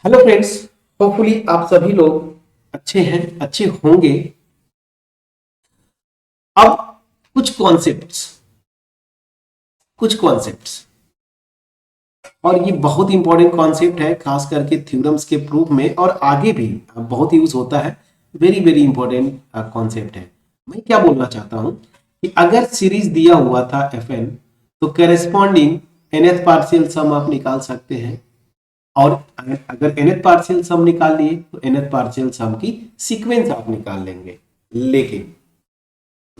Hello friends. Hopefully आप सभी लोग अच्छे हैं, अच्छे होंगे। अब कुछ कॉन्सेप्ट्स कुछ कॉन्सेप्ट्स और ये बहुत इंपॉर्टेंट कॉन्सेप्ट है, खास करके थ्योरम्स के प्रूफ में और आगे भी बहुत यूज होता है। वेरी वेरी इंपॉर्टेंट कॉन्सेप्ट है। मैं क्या बोलना चाहता हूं कि अगर सीरीज दिया हुआ था एफ एन, तो करेस्पॉन्डिंग nth पार्शियल सम आप निकाल सकते हैं। और अगर nth पार्शियल सम निकाल लिए तो nth पार्शियल सम की सीक्वेंस आप निकाल लेंगे। लेकिन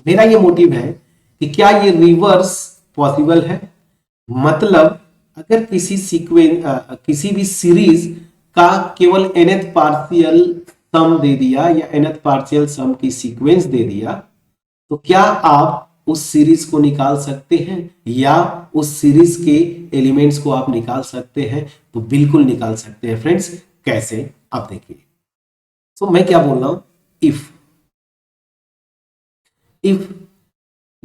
मेरा ये मोटिव है कि क्या ये रिवर्स पॉसिबल है। मतलब अगर किसी भी सीरीज का केवल nth पार्शियल सम दे दिया या nth पार्शियल सम की सीक्वेंस दे दिया, तो क्या आप उस सीरीज को निकाल सकते हैं या उस सीरीज के एलिमेंट्स को आप निकाल सकते हैं? तो बिल्कुल निकाल सकते हैं फ्रेंड्स। कैसे? आप देखिए। तो मैं क्या बोल रहा हूं, इफ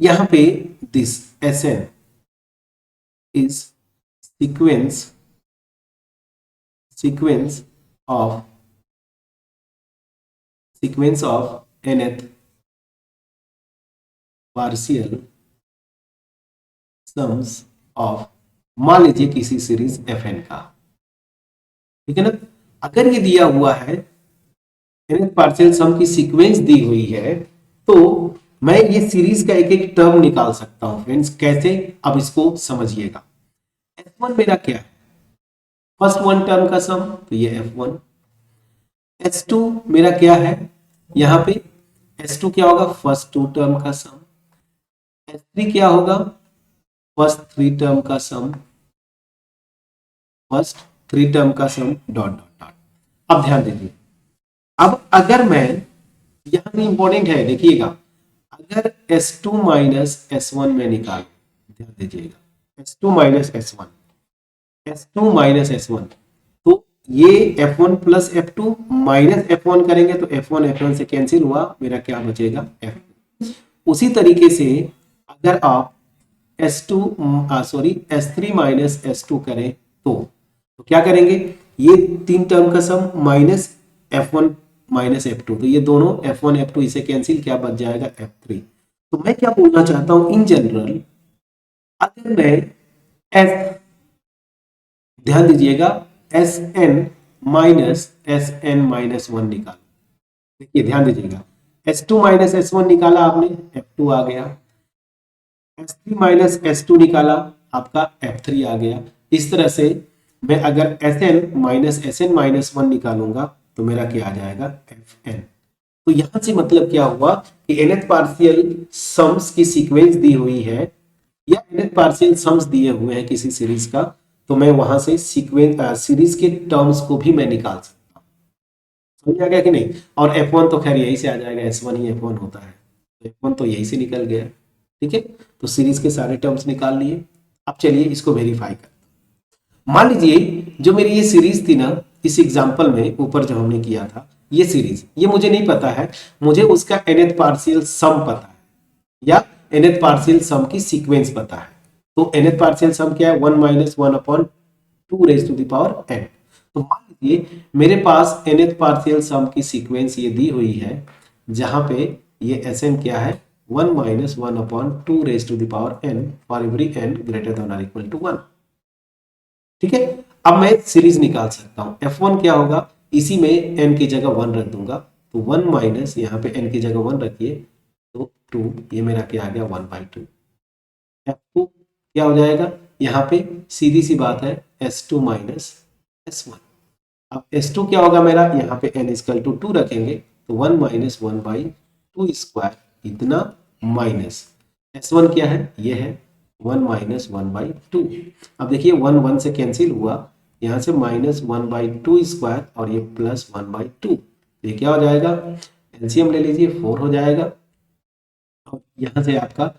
यहां पे this S N is sequence of nth partial sums of, मान लीजिए किसी सीरीज एफ एन का, ठीक है ना। अगर ये दिया हुआ है nth पार्शियल सम की सीक्वेंस दी हुई है, तो मैं ये सीरीज का एक एक टर्म निकाल सकता हूं फ्रेंड्स। कैसे? अब इसको समझिएगा। F1 मेरा क्या है? फर्स्ट वन टर्म का सम, तो ये F1। S2 मेरा क्या है? यहां पे S2 क्या होगा? फर्स्ट टू टर्म का सम। S3 क्या होगा? फर्स्ट थ्री टर्म का सम। फर्स्ट थ्री टर्म का सम डॉट डॉट डॉट। अब ध्यान दीजिए। अब अगर मैं, यहां पे इंपॉर्टेंट है, देखिएगा, अगर S2 माइनस S1 में निकाल, ध्यान दीजिएगा, S2 minus S1, S2 minus S1, तो ये F1 plus F2 minus F1 करेंगे तो F1 F1 से कैंसिल हुआ, मेरा क्या बचेगा? F2। उसी तरीके से अगर आप S2 sorry S3 minus S2 करें तो क्या करेंगे? ये तीन टर्म का सम माइनस F1 माइनस F2, तो ये दोनों F1 F2 इसे कैंसिल, क्या बच जाएगा? F3। तो मैं क्या बोलना चाहता हूं, इन जनरल अगर मैं S, ध्यान दीजिएगा, एस एन माइनस वन निकाल, देखिए ध्यान दीजिएगा, S2 माइनस S1 निकाला आपने, F2 आ गया। S3 माइनस S2 निकाला, आपका F3 आ गया। इस तरह से मैं अगर Sn माइनस वन निकालूंगा तो मेरा क्या आ जाएगा? Fn। तो यहां से मतलब क्या हुआ कि nth पार्शियल सम्स की सीक्वेंस दी हुई है या nth पार्शियल सम्स दिए हुए हैं किसी सीरीज का, तो मैं वहां से सीरीज के टर्म्स को भी मैं निकाल सकता हूं। समझ आ गया कि नहीं? और F1 तो खैर यही से आ जाएगा, S1 ही F1 होता है, तो F1 तो यही से निकल गया। ठीक है, तो सीरीज के सारे टर्म्स निकाल लिए। अब चलिए इसको वेरीफाई कर, मान लीजिए जो मेरी ये सीरीज थी ना, इस एग्जांपल में ऊपर जो हमने किया था, ये सीरीज, ये मुझे नहीं पता है, मुझे उसका nth पार्शियल सम पता है या nth पार्शियल सम की सीक्वेंस पता है। तो nth पार्शियल सम क्या है? 1 minus one upon two raise to the power n। तो मान लीजिए मेरे पास nth पार्शियल सम की सीक्वेंस ये दी हुई है, जहां पे ये Sn क्या है? 1 minus one upon two raise to the power n for every n greater than और इक्वल टू 1। ठीक है, अब मैं सीरीज निकाल सकता हूं। F1 क्या होगा? इसी में n की जगह 1 रख दूंगा, तो 1 माइनस, यहाँ पे n की जगह 1 रखिए तो 2, ये मेरा क्या आ गया? 1/2। F2 क्या हो जाएगा? यहाँ पे सीधी सी बात है, S2 माइनस S1। अब S2 क्या होगा मेरा? यहाँ पे n इक्वल टू 2 रखेंगे तो 1 माइनस 1/2 स्क्वायर, इतना माइनस S1 क्या है? ये है 1 माइनस 1/2। अब देखिए 1 1 से कैंसिल हुआ, यहाँ से माइनस 1/2 स्क्वायर और ये प्लस 1/2, ये क्या हो जाएगा? एलसीएम ले लीजिए, 4 हो जाएगा। और यहाँ से आपका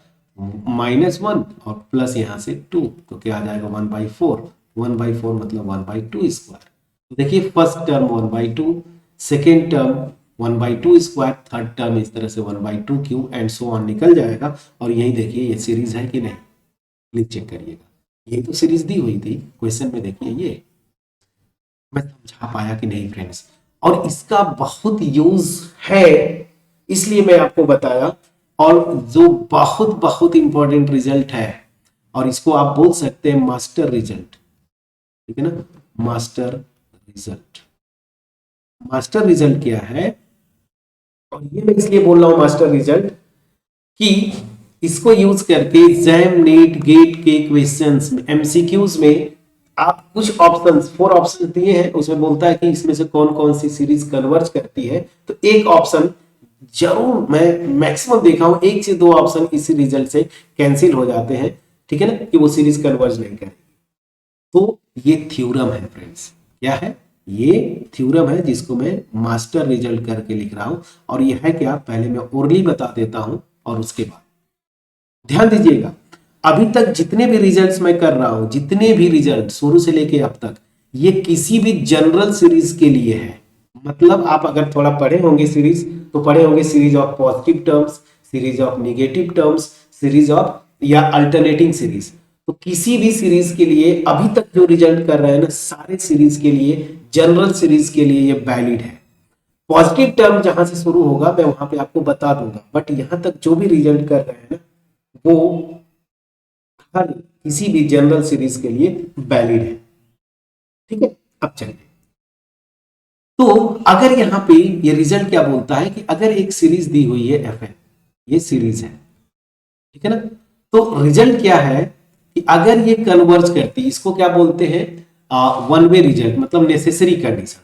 माइनस 1 और प्लस यहाँ से 2, तो क्या आ जाएगा? 1/4। 1/4 मतलब 1/2 स्क्वायर। तो देखिए first term 1/2, second term 1/2 square, third term इस तरह से 1/2 क्यू एंड सो ऑन निकल जाएगा। और यही देखिए ये सीरीज है कि नहीं, प्लीज चेक करिएगा। यही तो सीरीज दी हुई थी क्वेश्चन में, देखिए ये मैं समझा पाया कि नहीं फ्रेंड्स? और इसका बहुत यूज है, इसलिए मैं आपको बताया। और जो बहुत बहुत इंपॉर्टेंट रिजल्ट है, और इसको आप बोल सकते हैं मास्टर रिजल्ट, ठीक है ना? मास्टर रिजल्ट, मास्टर रिजल्ट क्या है? और ये मैं इसलिए बोल रहा हूं मास्टर रिजल्ट कि इसको यूज करके जैम नीट गेट के क्वेश्चंस में, एमसीक्यूज में आप कुछ ऑप्शंस, 4 ऑप्शन दिए हैं, उसमें बोलता है कि इसमें से कौन कौन सी सीरीज कन्वर्ज करती है, तो एक ऑप्शन जरूर, मैं मैक्सिमम देखा हूं, एक से दो ऑप्शन इसी रिजल्ट से कैंसिल हो जाते हैं, ठीक है ना, कि वो सीरीज कन्वर्ज नहीं करेगी। तो ये थ्योरम है फ्रेंड्स, क्या है? ये थ्योरम है जिसको मैं मास्टर रिजल्ट करके लिख रहा हूं। और ये है क्या, पहले मैं ओरली बता देता हूं और उसके बाद ध्यान दीजिएगा। अभी तक जितने भी रिजल्ट्स मैं कर रहा हूं, जितने भी रिजल्ट शुरू से लेके अब तक, ये किसी भी जनरल सीरीज के लिए है। मतलब आप अगर थोड़ा पढ़े होंगे सीरीज, तो पढ़े होंगे series of positive terms, series of negative terms, series of या अल्टरनेटिंग सीरीज। तो किसी भी सीरीज के लिए अभी तक जो रिजल्ट कर रहे हैं ना, सारे सीरीज के लिए, जनरल सीरीज के लिए ये वैलिड है। पॉजिटिव टर्म जहां से शुरू होगा मैं वहां पे आपको बता दूंगा, बट यहां तक जो भी रिजल्ट कर रहे हैं ना, वो हर किसी भी जनरल सीरीज के लिए वैलिड है, ठीक है? अब चलिए, तो अगर यहां पे ये रिजल्ट क्या बोलता है कि अगर एक सीरीज दी हुई है एफ एन, ये सीरीज है, ठीक है ना, तो रिजल्ट क्या है कि अगर ये कन्वर्ज करती, इसको क्या बोलते हैं, वन वे रिजल्ट, मतलब नेसेसरी कंडीशन।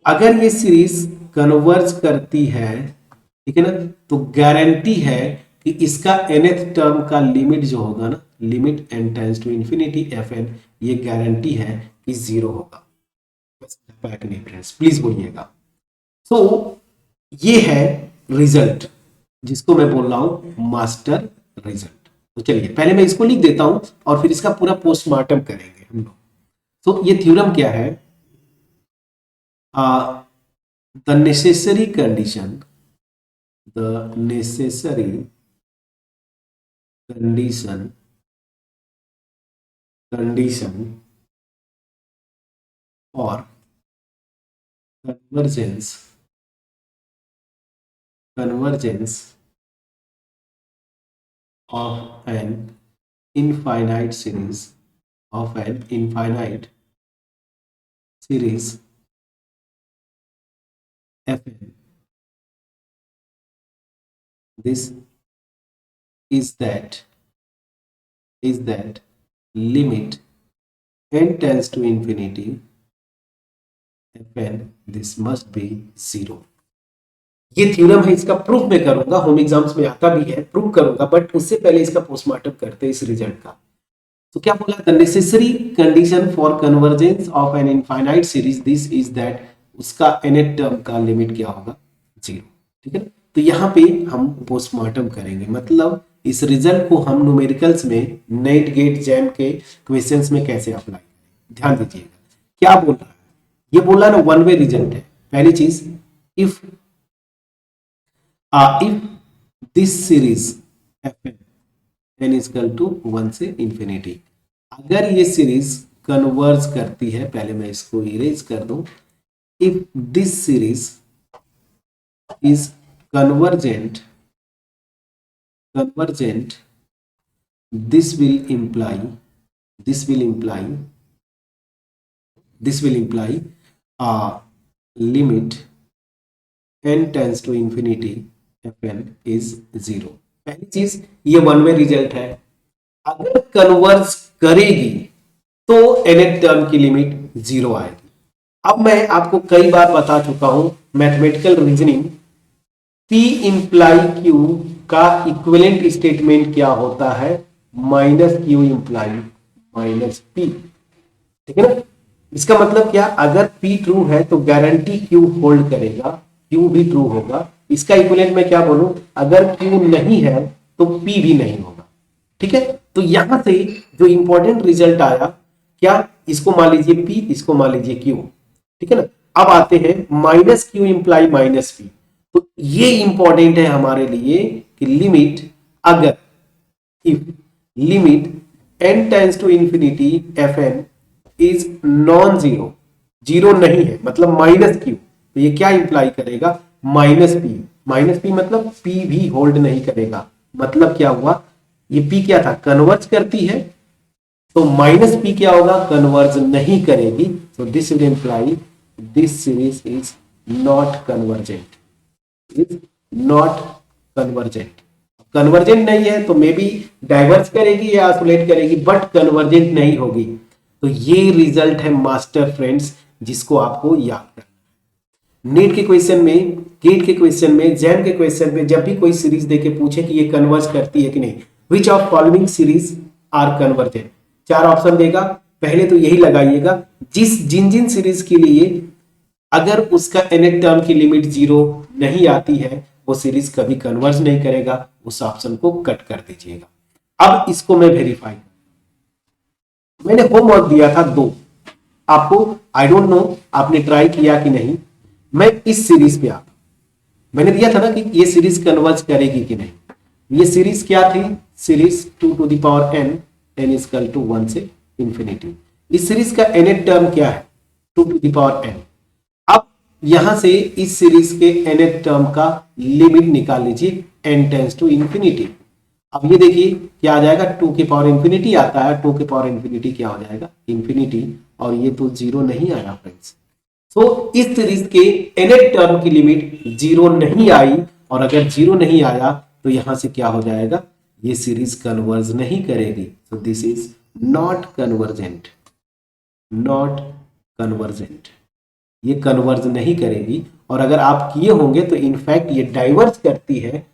अगर ये सीरीज कन्वर्ज करती है, ठीक है ना, तो गारंटी है कि इसका nth टर्म का लिमिट जो होगा ना, limit n tends to infinity F N, ये गारंटी है कि जीरो होगा। नहीं फ्रेंड्स, प्लीज बोलिएगा। तो ये है रिजल्ट जिसको मैं बोल रहा हूं मास्टर रिजल्ट। तो चलिए पहले मैं इसको लिख देता हूं और फिर इसका पूरा पोस्टमार्टम करेंगे हम लोग। तो ये थ्योरम क्या है? The necessary condition, the necessary condition, condition और convergence, convergence of an infinite series, of an infinite series fn, this is that limit n tends to infinity fn, this must be zero। ये theorem है, इसका proof मैं करूंगा, home exams में आता भी है, प्रूफ करूंगा, बट उससे पहले इसका पोस्टमार्टम करते हैं इस रिजल्ट का। तो क्या बोला? The necessary condition for convergence of an infinite series this is that, उसका nth टर्म का लिमिट क्या होगा? जीरो, ठीक है ना? तो यहाँ पे हम पोस्टमार्टम करेंगे, मतलब इस रिजल्ट को हम न्यूमेरिकल्स में, नेट गेट जैम के क्वेश्चंस में कैसे अप्लाई करें। ध्यान दीजिएगा क्या बोल रहा है, ये बोला ना वन वे रिजल्ट है। पहली चीज, if if this series F N is equal to 1 से इंफिनिटी, अगर ये सीरीज कन्वर्ज करती है, पहले मैं इसको इरेज कर दूं, if this series is convergent, convergent, this will imply, this will imply, this will imply a limit n tends to infinity fn is zero। पहली चीज, ये वन वे रिजल्ट है, अगर कन्वर्ज करेगी तो nth टर्म की लिमिट जीरो आएगी। अब मैं आपको कई बार बता चुका हूं mathematical reasoning, P imply Q का इक्विवेलेंट स्टेटमेंट क्या होता है? Minus Q imply minus P, ठीक है ना? इसका मतलब क्या, अगर P ट्रू है तो गारंटी Q होल्ड करेगा, Q भी ट्रू होगा। इसका इक्विवेलेंट मैं क्या बोलूं, अगर Q नहीं है तो P भी नहीं होगा, ठीक है? तो यहां से जो इंपॉर्टेंट रिजल्ट आया, क्या, इसको मान लीजिए P, इसको मान लीजिए Q, ठीक है ना? अब आते हैं minus Q imply minus P। तो ये इंपॉर्टेंट है हमारे लिए कि लिमिट, अगर if limit n tends to infinity fn is non zero, zero नहीं है मतलब माइनस क्यू, तो ये क्या इंप्लाई करेगा, माइनस पी। माइनस पी मतलब पी भी होल्ड नहीं करेगा, मतलब क्या हुआ, ये पी क्या था, कन्वर्ज करती है, तो माइनस पी क्या होगा, कन्वर्ज नहीं करेगी, तो this will imply this series is not convergent, is not convergent. Convergent नहीं है तो मे बी डाइवर्ज करेगी या आइसोलेट करेगी, बट कन्वर्जेंट नहीं होगी। तो ये रिजल्ट है मास्टर फ्रेंड्स, जिसको आपको याद करना है। नीट के क्वेश्चन में, गेट के क्वेश्चन में, जैम के क्वेश्चन में जब भी कोई सीरीज देके पूछे कि ये कन्वर्ज करती है कि नहीं, which of following series are convergent, 4 option देगा, पहले तो यही लगाइएगा जिन जिन सीरीज के लिए अगर उसका nth टर्म की लिमिट 0 नहीं आती है वो सीरीज कभी कन्वर्ज नहीं करेगा, उस ऑप्शन को कट कर दीजिएगा। अब इसको मैं वेरीफाई, मैंने होमवर्क दिया था 2 आपको, आई डोंट नो आपने ट्राई किया कि नहीं। मैं इस सीरीज पे आता, मैंने दिया था ना कि ये सीरीज कन्वर्ज करेगी कि नहीं। ये सीरीज क्या थी, series 2 to the power n, n is equal to 1 से इंफिनिटी। इस सीरीज का nth टर्म क्या है, 2 टू द पावर n। अब यहां से इस सीरीज के nth टर्म का लिमिट निकाल लीजिए, n टेंस टू इंफिनिटी। अब ये देखिए क्या आ जाएगा, 2 के पावर इंफिनिटी आता है, 2 के पावर इंफिनिटी क्या हो जाएगा, इंफिनिटी, और ये तो 0 नहीं आया फ्रेंड्स। तो इस सीरीज के nth टर्म की लिमिट 0 नहीं आई, और अगर 0 नहीं आया तो यहां से क्या हो जाएगा, ये सीरीज कन्वर्ज नहीं करेगी, तो this is not convergent, not convergent, ये कन्वर्ज नहीं करेगी। और अगर आप किए होंगे तो इनफैक्ट ये डाइवर्ज करती है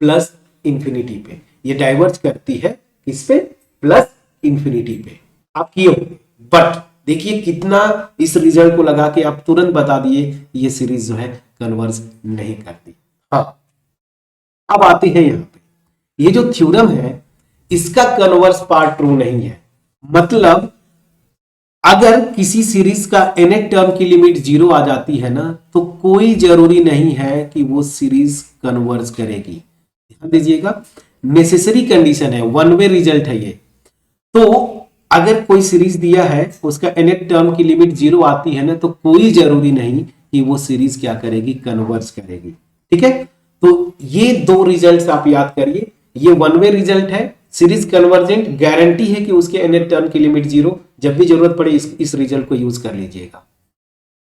प्लस इंफिनिटी पे, ये डाइवर्ज करती है किस पे, प्लस इंफिनिटी पे, आप किए होंगे। बट देखिए कितना इस रिजल्ट को लगा के आप तुरंत बता दिए ये सीरीज जो है कन्वर्ज नहीं करती। हाँ, अब आते हैं यहां पे, ये जो थ्योरम है इसका कन्वर्स पार्ट ट्रू नहीं है, मतलब अगर किसी सीरीज का nth टर्म की लिमिट 0 आ जाती है ना, तो कोई जरूरी नहीं है कि वो सीरीज कन्वर्ज करेगी। ध्यान दीजिएगा, नेसेसरी कंडीशन है, वन वे रिजल्ट है ये। तो अगर कोई सीरीज दिया है उसका nth टर्म की लिमिट 0 आती है ना, तो कोई जरूरी नहीं कि वो सीरीज क्या करेगी, कन्वर्ज करेगी। ठीक है, तो ये 2 रिजल्ट्स आप याद करिए, ये वन वे रिजल्ट है, सीरीज कन्वर्जेंट गारंटी है कि उसके nth टर्म की लिमिट 0, जब भी जरूरत पड़े इस रिजल्ट को यूज कर लीजिएगा।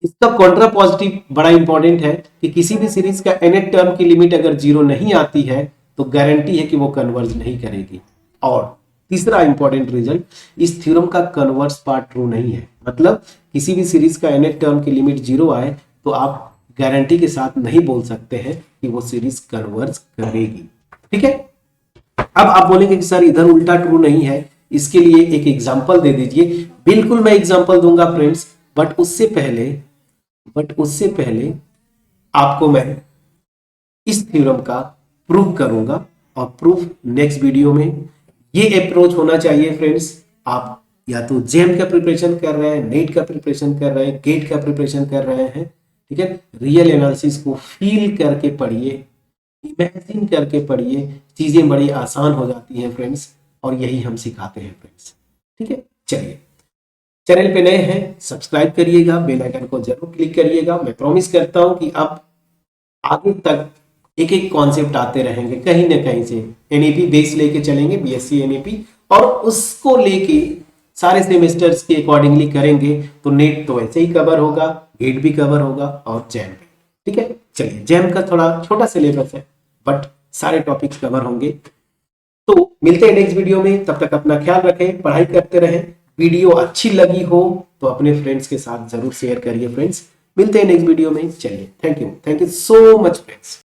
इसका कॉन्ट्रा पॉजिटिव बड़ा इंपॉर्टेंट है कि किसी भी सीरीज का nth टर्म की लिमिट अगर 0 नहीं आती है तो गारंटी है कि वो कन्वर्ज नहीं करेगी। और तीसरा इंपॉर्टेंट रिजल्ट, इस थ्योरम का कन्वर्स पार्ट ट्रू नहीं है, मतलब किसी भी सीरीज का nth टर्म की लिमिट 0 आए तो आप गारंटी के साथ नहीं बोल सकते हैं कि वो सीरीज कन्वर्ज करेगी। ठीक है, अब आप बोलेंगे कि सर इधर उल्टा ट्रू नहीं है, इसके लिए एक एग्जांपल दे दीजिए। बिल्कुल मैं एग्जांपल दूंगा फ्रेंड्स, बट उससे पहले आपको मैं इस थ्योरम का प्रूफ करूंगा, और प्रूफ नेक्स्ट वीडियो में। ये अप्रोच होना चाहिए फ्रेंड्स, आप या तो जेम का प्रिपरेशन कर रहे हैं, नीट का प्रिपरेशन कर रहे हैं, गेट का प्रिपरेशन कर रहे हैं, ठीक है, रियल एनालिसिस को फील करके पढ़िए, इमेजिन करके पढ़िए, चीजें बड़ी आसान हो जाती हैं फ्रेंड्स, और यही हम सिखाते हैं फ्रेंड्स। ठीक है, चलिए, चैनल पे नए हैं सब्सक्राइब करिएगा, बेल आइकन को जरूर क्लिक करिएगा। मैं प्रॉमिस करता हूं कि अब आगे तक एक एक कॉन्सेप्ट आते रहेंगे, कहीं ना कहीं से एनईपी बेस लेके चलेंगे, बीएससी एनईपी, और उसको लेके सारे सेमेस्टर्स के अकॉर्डिंगली करेंगे, तो नेट तो ऐसे ही कवर होगा, गेट भी कवर होगा, और जैम भी। ठीक है, चलिए, जैम का थोड़ा छोटा सिलेबस है बट सारे टॉपिक्स कवर होंगे। तो मिलते हैं नेक्स्ट वीडियो में, तब तक अपना ख्याल रखें, पढ़ाई करते रहें। वीडियो अच्छी लगी हो तो अपने फ्रेंड्स के साथ जरूर शेयर करिए फ्रेंड्स। मिलते हैं नेक्स्ट वीडियो में, चलिए, thank you so much friends.